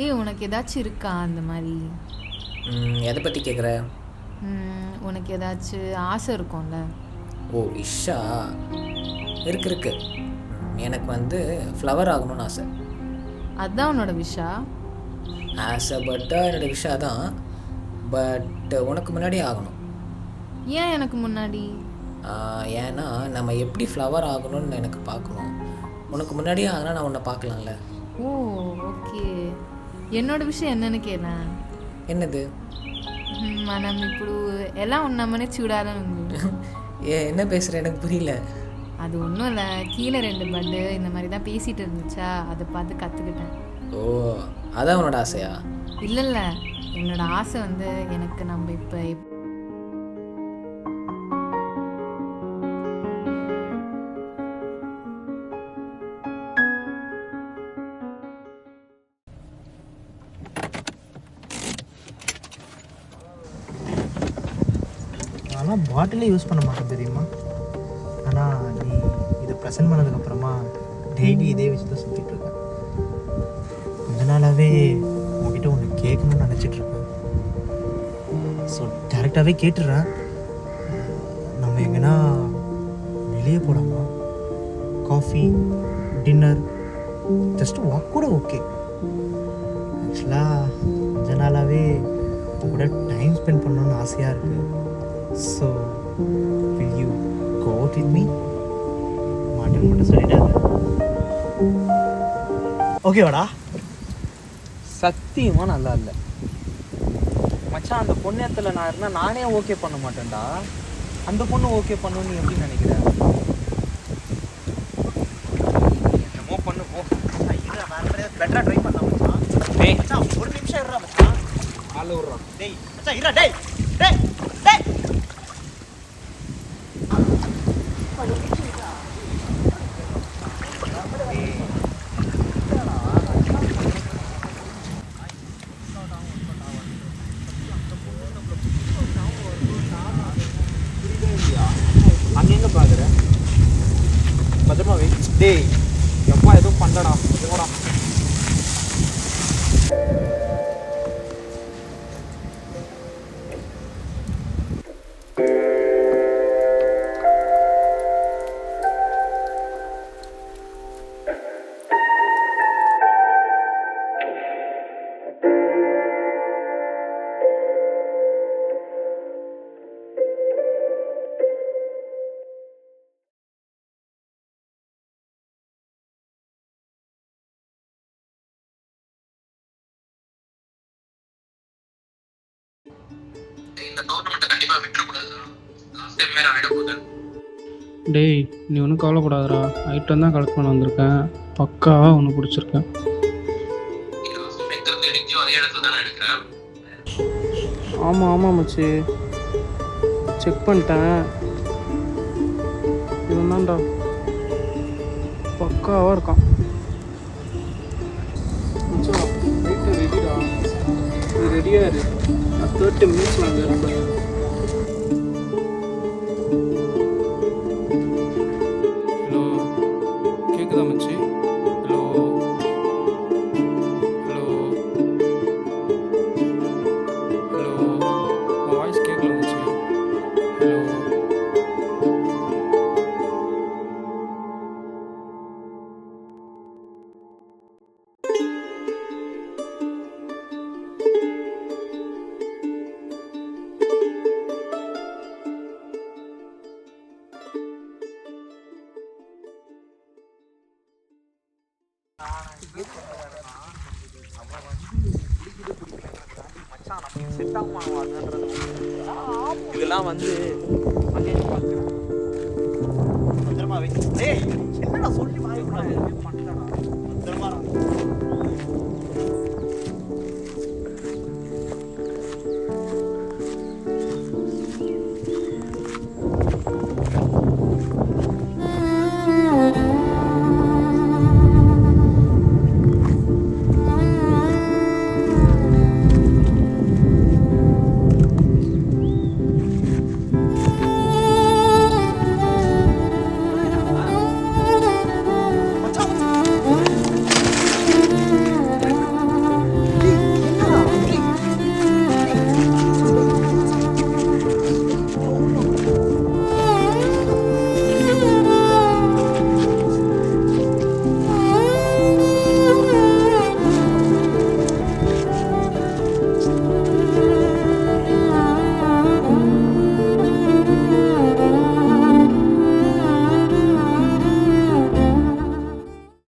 ஏய் உனக்கு ஏதாச்சும் இருக்கா அந்த மாதிரி? எதை பற்றி கேட்குற? உனக்கு ஏதாச்சும் ஆசை இருக்கும்ல? ஓ விஷா, இருக்கு. எனக்கு வந்து ஃப்ளவர் ஆகணும்னு ஆசை. அதுதான் உன்னோட விஷா? ஆசைப்பட்டால் என்னோடய விஷா தான். பட் உனக்கு முன்னாடி ஆகணும். ஏன் எனக்கு முன்னாடி? ஏன்னா நம்ம எப்படி ஃப்ளவர் ஆகணும்னு எனக்கு பார்க்கணும். உனக்கு முன்னாடியே ஆகினா நான் உன்னை பார்க்கலாம்ல. ஓ ஓகே. என்னோட விஷயம் என்னன்னு கேளேன். என்னது? మనం ఇప్పుడు ఎలా ఉన్నామని చూడాలని ఉంది. என்ன பேசுகிற, எனக்கு புரியல. அது ஒன்றும் இல்லை, கீழே 2 பட்டு இந்த மாதிரி தான் பேசிகிட்டு இருந்துச்சா, அதை பார்த்து கற்றுக்கிட்டேன். ஓ அதான் உன்னோட ஆசையா? இல்லை என்னோட ஆசை வந்து எனக்கு நம்ம இப்போ ஆனால் பாட்டிலே யூஸ் பண்ண மாட்டேன் தெரியுமா? ஆனால் நீ இதை ப்ரெசென்ட் பண்ணதுக்கப்புறமா டெய்லி இதே வச்சு தான் சுற்றிட்டுருக்கேன். கொஞ்ச நாளாகவே உங்ககிட்ட ஒன்று கேட்கணும்னு நினச்சிட்ருக்கேன். ஸோ டேரெக்டாகவே கேட்டுடுறேன். நம்ம எங்கன்னா வெளியே போடாமா? காஃபி, டின்னர், ஜஸ்ட் வாக் கூட ஓகே. ஆக்சுவலாக கொஞ்ச நாளாகவே கூட டைம் ஸ்பெண்ட் பண்ணணுன்னு ஆசையாக இருக்குது. So will you go out with me? மாட்டேன்னு மட்டும் சொல்லிட்டாங்க. ஓகேவாடா? சத்தியமாக நல்லா இல்லை மச்சான். அந்த பொண்ணு இடத்துல நான் இருந்தால் நானே ஓகே பண்ண மாட்டேன்டா. அந்த பொண்ணு ஓகே பண்ணணும்னு நீ எப்படி நினைக்கிற? என்னமோ பண்ணு போ. பெட்டரா ட்ரை பண்ணலாம் மச்சான். டேய் மச்சான் ஒரு நிமிஷம் இருடா மச்சான். ஆள விட்றான். டேய் மச்சான் இருடா. டேய் டேய் டேய் அங்கே எங்கே பார்க்குற? பத்திரமா வை. டேய் எப்பா எதுவும் பண்ணடா. போடா. டேய் நீ ஒன்றும் கவலைப்படாதடா. ஐட்டம் தான் கலெக்ட் பண்ண வந்திருக்கேன். பக்காவாக ஒன்று பிடிச்சிருக்கேன். ஆமாம் மச்சி, செக் பண்ணிட்டேன். இவன் தான்டா, பக்காவாக இருக்கான். மச்சா ரைட்டு ரெடிடா. நீ ரெடியாக இரு, நான் 30 மினிட்ஸில் அங்கே இருப்பேன். ஹலோ கேட்குதா மச்சி? ஹலோ ஹலோ ஹலோ உன் வாய்ஸ் கேட்கல மச்சி. ஹலோ இதெல்லாம் வந்து அங்கே பார்க்குறேன். பத்திரமா வை. டேய் என்னடா சொல்லி வாங்க.